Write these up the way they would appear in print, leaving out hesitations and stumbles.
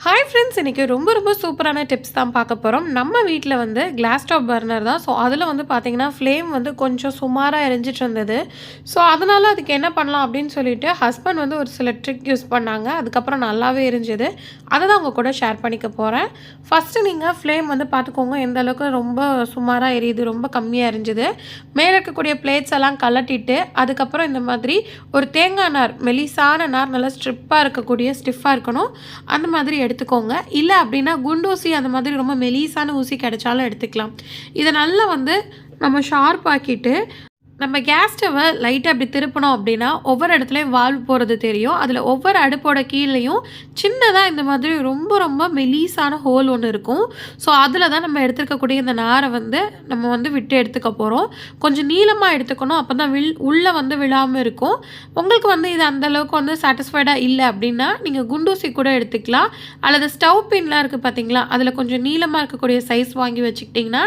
Hi friends, இன்றைக்கி ரொம்ப சூப்பரான டிப்ஸ் தான் பார்க்க போகிறோம். நம்ம வீட்டில் வந்து கிளாஸ் டாப் பர்னர் தான். ஸோ அதில் வந்து பார்த்திங்கன்னா ஃப்ளேம் வந்து கொஞ்சம் சுமாராக எரிஞ்சிட்டு இருந்தது. ஸோ அதனால் அதுக்கு என்ன பண்ணலாம் அப்படின்னு சொல்லிட்டு ஹஸ்பண்ட் வந்து ஒரு சில ட்ரிக் யூஸ் பண்ணாங்க. அதுக்கப்புறம் நல்லாவே எரிஞ்சுது. அதை தான் உங்கள் கூட ஷேர் பண்ணிக்க போகிறேன். ஃபஸ்ட்டு நீங்கள் ஃப்ளேம் வந்து பார்த்துக்கோங்க எந்த அளவுக்கு ரொம்ப சுமாராக எரியுது, ரொம்ப கம்மியாக எரிஞ்சுது. மேலே இருக்கக்கூடிய பிளேட்ஸ் எல்லாம் கலட்டிட்டு அதுக்கப்புறம் இந்த மாதிரி ஒரு தேங்காய் நார், மெலிசான நார், நல்லா ஸ்ட்ரிப்பாக இருக்கக்கூடிய ஸ்டிஃபாக இருக்கணும், அந்த மாதிரி எடுத்துக்கோங்க. இல்லை அப்படின்னா குண்டூசி அந்த மாதிரி ரொம்ப மெலிசான ஊசி கிடைச்சாலும் எடுத்துக்கலாம். இதை நல்லா வந்து நம்ம ஷார்ப் ஆக்கிட்டு நம்ம கேஸ் ஸ்டவ்வை லைட்டாக அப்படி திருப்பினோம் அப்படின்னா ஒவ்வொரு இடத்துலையும் வால்வ் போகிறது தெரியும். அதில் ஒவ்வொரு அடுப்போட கீழேயும் சின்னதாக இந்த மாதிரி ரொம்ப மெலிசான ஹோல் ஒன்று இருக்கும். ஸோ அதில் தான் நம்ம எடுத்துருக்கக்கூடிய இந்த நாரை வந்து நம்ம வந்து விட்டு எடுத்துக்க போகிறோம். கொஞ்சம் நீளமாக எடுத்துக்கணும், அப்போ தான் உள்ளே வந்து விழாமல் இருக்கும். உங்களுக்கு வந்து இது அந்தளவுக்கு வந்து சாட்டிஸ்ஃபைடாக இல்லை அப்படின்னா நீங்கள் குண்டூசி கூட எடுத்துக்கலாம். அல்லது ஸ்டவ் பின்லாம் இருக்குது பார்த்தீங்களா, அதில் கொஞ்சம் நீளமாக இருக்கக்கூடிய சைஸ் வாங்கி வச்சுக்கிட்டிங்கன்னா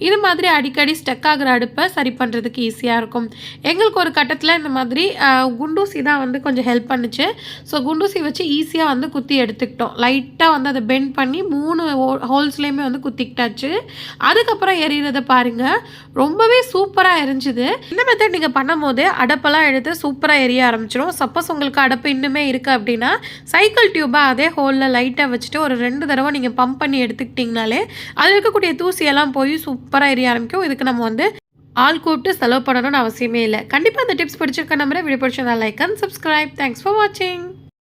இது மாதிரி அடிக்கடி ஸ்டக் ஆகிற அடுப்பை சரி பண்ணுறதுக்கு ஈஸியாக இருக்கும். எங்களுக்கு ஒரு கட்டத்தில் இந்த மாதிரி குண்டூசி தான் வந்து கொஞ்சம் ஹெல்ப் பண்ணுச்சு. ஸோ குண்டூசி வச்சு ஈஸியாக வந்து குத்தி எடுத்துக்கிட்டோம். லைட்டாக வந்து அதை பெண்ட் பண்ணி 3 ஹோல்ஸ்லேயுமே வந்து குத்திக்கிட்டாச்சு. அதுக்கப்புறம் எரியிறதை பாருங்கள், ரொம்பவே சூப்பராக எரிஞ்சுது. இந்த மெத்தட் நீங்கள் பண்ணும் போது அடப்பெல்லாம் எடுத்து சூப்பராக எரிய ஆரம்பிச்சிடும். சப்போஸ் உங்களுக்கு அடப்பு இன்னுமே இருக்குது அப்படின்னா சைக்கிள் டியூபை அதே ஹோலில் லைட்டாக வச்சுட்டு ஒரு 2 தடவை நீங்கள் பம்ப் பண்ணி எடுத்துக்கிட்டிங்கனாலே அதில் இருக்கக்கூடிய தூசியெல்லாம் போய் சூப்பராக எரிய ஆரம்பிக்கும். இதுக்கு நம்ம வந்து ஆள் கூப்பிட்டு செலவு பண்ணணும்னு அவசியமே இல்லை. கண்டிப்பாக அந்த டிப்ஸ் பிடிச்சிருக்க நம்புறேன். வீடியோ பிடிச்சிருந்தா like and subscribe. Thanks for வாட்சிங்.